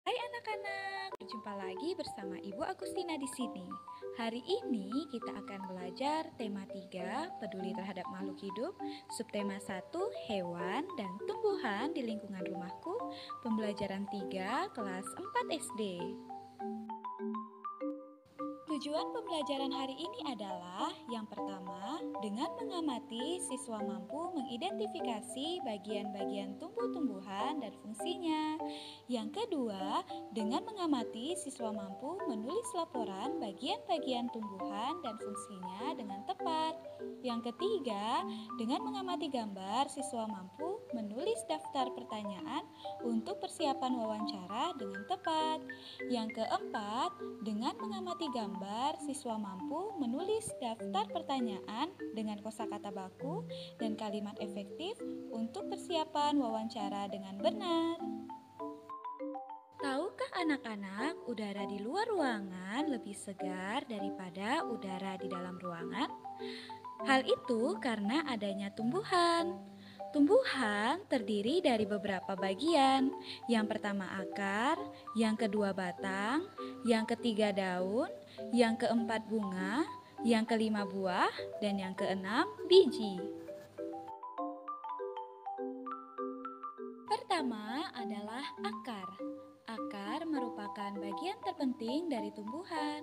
Hai anak-anak, berjumpa lagi bersama Ibu Agustina di sini. Hari ini kita akan belajar tema 3, peduli terhadap makhluk hidup, subtema 1, hewan dan tumbuhan di lingkungan rumahku, pembelajaran 3, kelas 4 SD. Tujuan pembelajaran hari ini adalah yang pertama, dengan mengamati siswa mampu mengidentifikasi bagian-bagian tumbuh-tumbuhan dan fungsinya. Yang kedua, dengan mengamati siswa mampu menulis laporan bagian-bagian tumbuhan dan fungsinya dengan tepat. Yang ketiga, dengan mengamati gambar, siswa mampu menulis daftar pertanyaan untuk persiapan wawancara dengan tepat. Yang keempat, dengan mengamati gambar, siswa mampu menulis daftar pertanyaan dengan kosakata baku dan kalimat efektif untuk persiapan wawancara dengan benar. Tahukah anak-anak, udara di luar ruangan lebih segar daripada udara di dalam ruangan? Hal itu karena adanya tumbuhan. Tumbuhan terdiri dari beberapa bagian. Yang pertama akar, yang kedua batang, yang ketiga daun, yang keempat bunga, yang kelima buah, dan yang keenam biji. Pertama adalah akar. Akar merupakan bagian terpenting dari tumbuhan.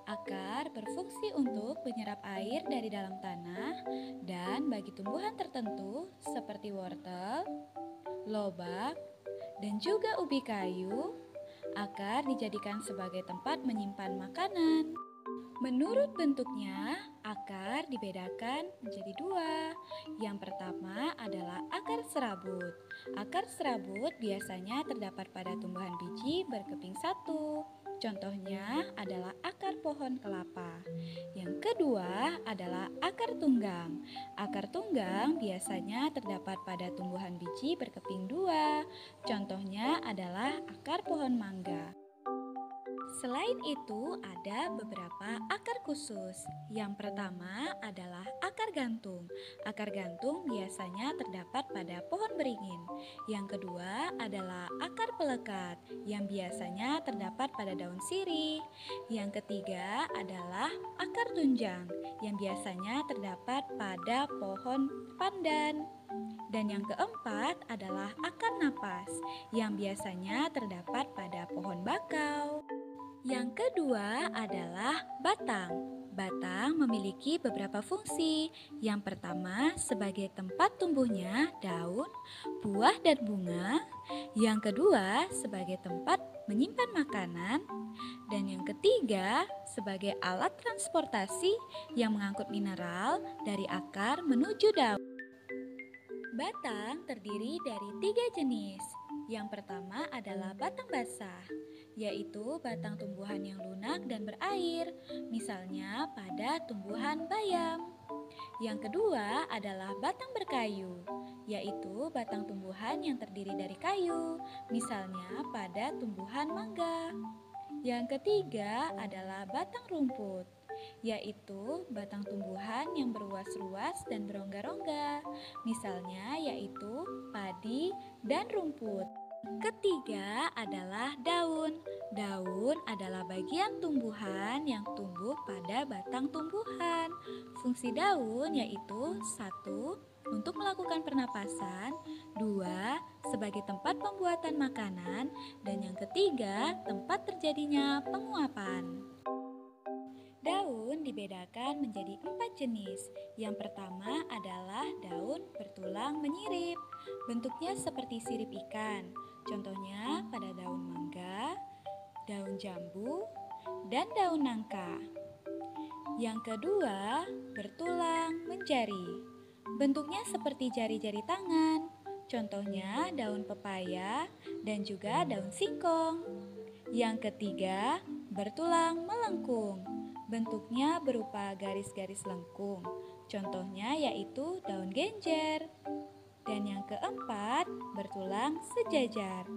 Akar berfungsi untuk menyerap air dari dalam tanah dan bagi tumbuhan tertentu seperti wortel, lobak, dan juga ubi kayu, akar dijadikan sebagai tempat menyimpan makanan. Menurut bentuknya, akar dibedakan menjadi dua. Yang pertama adalah akar serabut. Akar serabut biasanya terdapat pada tumbuhan biji berkeping satu. Contohnya adalah akar pohon kelapa. Yang kedua adalah akar tunggang. Akar tunggang biasanya terdapat pada tumbuhan biji berkeping dua. Contohnya adalah akar pohon mangga. Selain itu, ada beberapa akar khusus. Yang pertama adalah akar gantung. Akar gantung biasanya terdapat pada pohon beringin. Yang kedua adalah akar pelekat, yang biasanya terdapat pada daun sirih. Yang ketiga adalah akar tunjang, yang biasanya terdapat pada pohon pandan. Dan yang keempat adalah akar napas, yang biasanya terdapat pada pohon bakau. Yang kedua adalah batang. Batang memiliki beberapa fungsi. Yang pertama sebagai tempat tumbuhnya daun, buah, dan bunga. Yang kedua sebagai tempat menyimpan makanan. Dan yang ketiga sebagai alat transportasi yang mengangkut mineral dari akar menuju daun. Batang terdiri dari 3 jenis. Yang pertama adalah batang basah, yaitu batang tumbuhan yang lunak dan berair, misalnya pada tumbuhan bayam. Yang kedua adalah batang berkayu, yaitu batang tumbuhan yang terdiri dari kayu, misalnya pada tumbuhan mangga. Yang ketiga adalah batang rumput, yaitu batang tumbuhan yang berruas-ruas dan berongga-rongga, misalnya yaitu padi dan rumput. Ketiga adalah daun. Daun adalah bagian tumbuhan yang tumbuh pada batang tumbuhan. Fungsi daun yaitu 1. Untuk melakukan pernapasan, 2. Sebagai tempat pembuatan makanan, dan yang ketiga, tempat terjadinya penguapan. Daun dibedakan menjadi 4 jenis. Yang pertama adalah daun bertulang menyirip. Bentuknya seperti sirip ikan. Contohnya pada daun mangga, daun jambu, dan daun nangka. Yang kedua, bertulang menjari. Bentuknya seperti jari-jari tangan. Contohnya daun pepaya dan juga daun singkong. Yang ketiga, bertulang melengkung. Bentuknya berupa garis-garis lengkung. Contohnya yaitu daun genjer. Dan yang keempat, bertulang sejajar.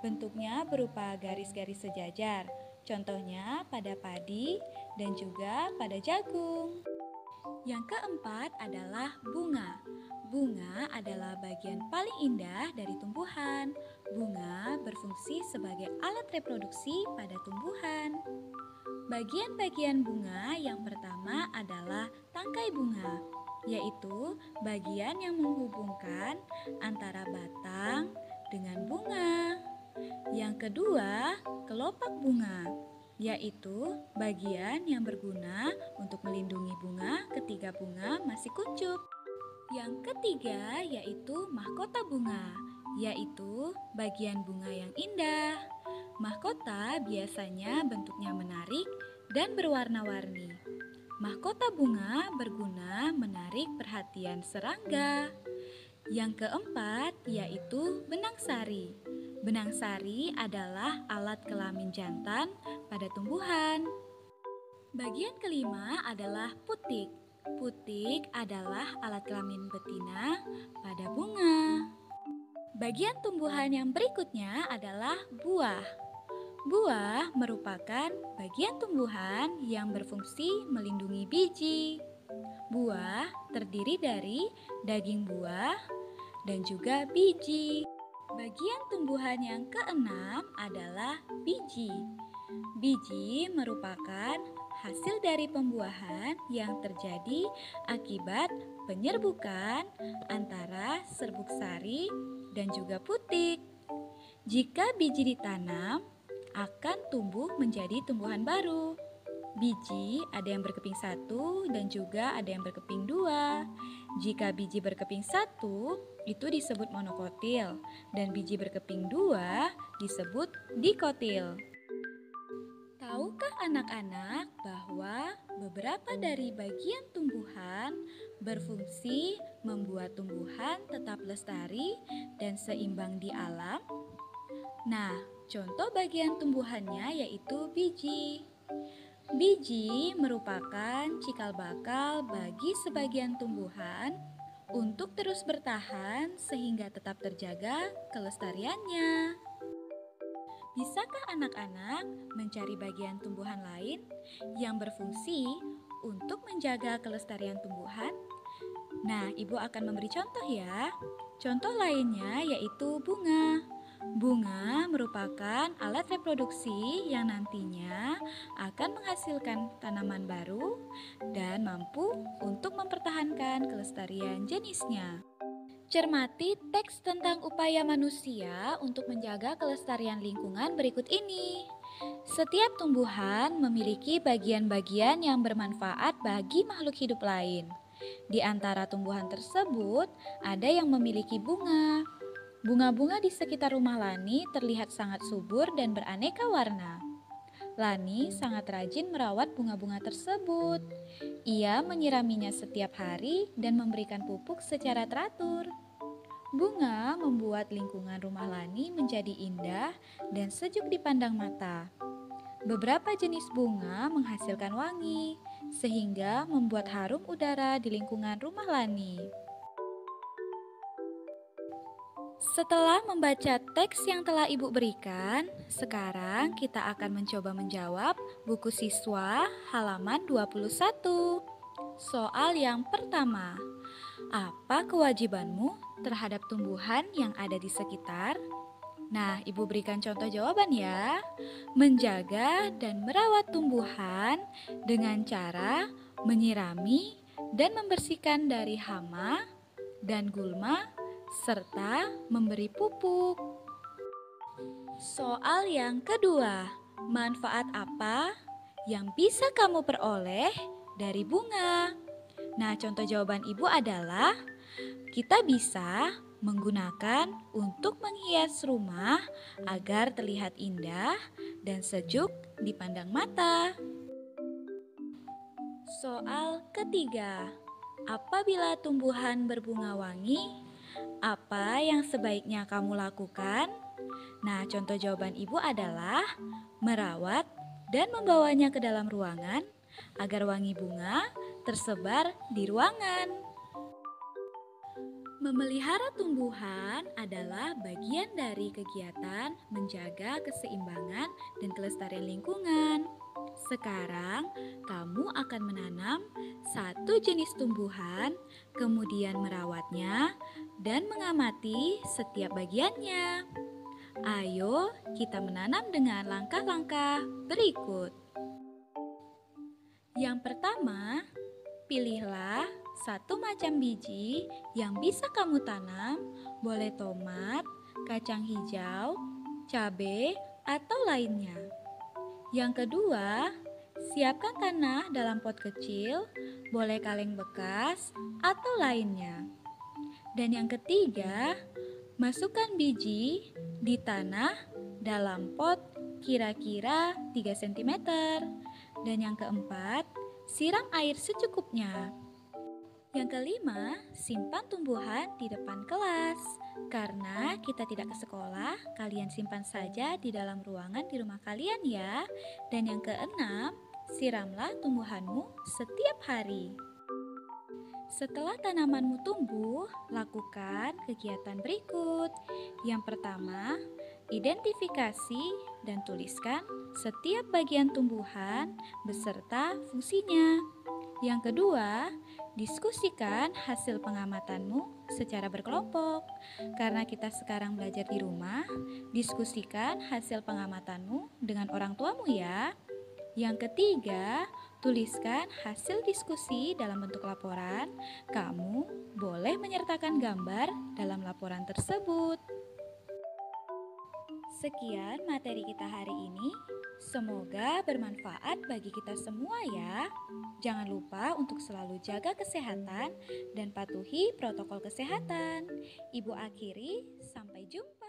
Bentuknya berupa garis-garis sejajar. Contohnya pada padi dan juga pada jagung. Yang keempat adalah bunga. Bunga adalah bagian paling indah dari tumbuhan. Bunga berfungsi sebagai alat reproduksi pada tumbuhan. Bagian-bagian bunga yang pertama adalah tangkai bunga, yaitu bagian yang menghubungkan antara batang dengan bunga. Yang kedua, kelopak bunga, yaitu bagian yang berguna untuk melindungi bunga ketika bunga masih kuncup. Yang ketiga yaitu mahkota bunga, yaitu bagian bunga yang indah. Mahkota biasanya bentuknya menarik dan berwarna-warni. Mahkota bunga berguna menarik perhatian serangga. Yang keempat yaitu benang sari. Benang sari adalah alat kelamin jantan pada tumbuhan. Bagian kelima adalah putik. Putik adalah alat kelamin betina pada bunga. Bagian tumbuhan yang berikutnya adalah buah. Buah merupakan bagian tumbuhan yang berfungsi melindungi biji. Buah terdiri dari daging buah dan juga biji. Bagian tumbuhan yang keenam adalah biji. Biji merupakan hasil dari pembuahan yang terjadi akibat penyerbukan antara serbuk sari dan juga putik. Jika biji ditanam, akan tumbuh menjadi tumbuhan baru. Biji ada yang berkeping satu dan juga ada yang berkeping dua. Jika biji berkeping satu, itu disebut monokotil, dan biji berkeping dua disebut dikotil. Tahukah anak-anak bahwa beberapa dari bagian tumbuhan berfungsi membuat tumbuhan tetap lestari dan seimbang di alam? Nah, contoh bagian tumbuhannya yaitu biji. Biji merupakan cikal bakal bagi sebagian tumbuhan untuk terus bertahan sehingga tetap terjaga kelestariannya. Bisakah anak-anak mencari bagian tumbuhan lain yang berfungsi untuk menjaga kelestarian tumbuhan? Nah, Ibu akan memberi contoh ya. Contoh lainnya yaitu bunga. Bunga merupakan alat reproduksi yang nantinya akan menghasilkan tanaman baru dan mampu untuk mempertahankan kelestarian jenisnya. Cermati teks tentang upaya manusia untuk menjaga kelestarian lingkungan berikut ini. Setiap tumbuhan memiliki bagian-bagian yang bermanfaat bagi makhluk hidup lain. Di antara tumbuhan tersebut, ada yang memiliki bunga. Bunga-bunga di sekitar rumah Lani terlihat sangat subur dan beraneka warna. Lani sangat rajin merawat bunga-bunga tersebut. Ia menyiraminya setiap hari dan memberikan pupuk secara teratur. Bunga membuat lingkungan rumah Lani menjadi indah dan sejuk dipandang mata. Beberapa jenis bunga menghasilkan wangi, sehingga membuat harum udara di lingkungan rumah Lani. Setelah membaca teks yang telah Ibu berikan, sekarang kita akan mencoba menjawab buku siswa halaman 21. Soal yang pertama, apa kewajibanmu terhadap tumbuhan yang ada di sekitar? Nah, Ibu berikan contoh jawaban ya. Menjaga dan merawat tumbuhan dengan cara menyirami dan membersihkan dari hama dan gulma, serta memberi pupuk. Soal yang kedua, manfaat apa yang bisa kamu peroleh dari bunga? Nah, contoh jawaban Ibu adalah kita bisa menggunakan untuk menghias rumah agar terlihat indah dan sejuk dipandang mata. Soal ketiga, apabila tumbuhan berbunga wangi, apa yang sebaiknya kamu lakukan? Nah, contoh jawaban Ibu adalah merawat dan membawanya ke dalam ruangan agar wangi bunga tersebar di ruangan. Memelihara tumbuhan adalah bagian dari kegiatan menjaga keseimbangan dan kelestarian lingkungan. Sekarang, kamu akan menanam satu jenis tumbuhan, kemudian merawatnya, dan mengamati setiap bagiannya. Ayo, kita menanam dengan langkah-langkah berikut. Yang pertama, pilihlah satu macam biji yang bisa kamu tanam, boleh tomat, kacang hijau, cabai, atau lainnya. Yang kedua, siapkan tanah dalam pot kecil, boleh kaleng bekas, atau lainnya. Dan yang ketiga, masukkan biji di tanah dalam pot kira-kira 3 cm. Dan yang keempat, siram air secukupnya. Yang kelima, simpan tumbuhan di depan kelas. Karena kita tidak ke sekolah, kalian simpan saja di dalam ruangan di rumah kalian ya. Dan yang keenam, siramlah tumbuhanmu setiap hari. Setelah tanamanmu tumbuh, lakukan kegiatan berikut. Yang pertama, identifikasi dan tuliskan setiap bagian tumbuhan beserta fungsinya. Yang kedua, diskusikan hasil pengamatanmu secara berkelompok. Karena kita sekarang belajar di rumah, diskusikan hasil pengamatanmu dengan orang tuamu ya. Yang ketiga, tuliskan hasil diskusi dalam bentuk laporan. Kamu boleh menyertakan gambar dalam laporan tersebut. Sekian materi kita hari ini. Semoga bermanfaat bagi kita semua ya. Jangan lupa untuk selalu jaga kesehatan dan patuhi protokol kesehatan. Ibu akhiri, sampai jumpa.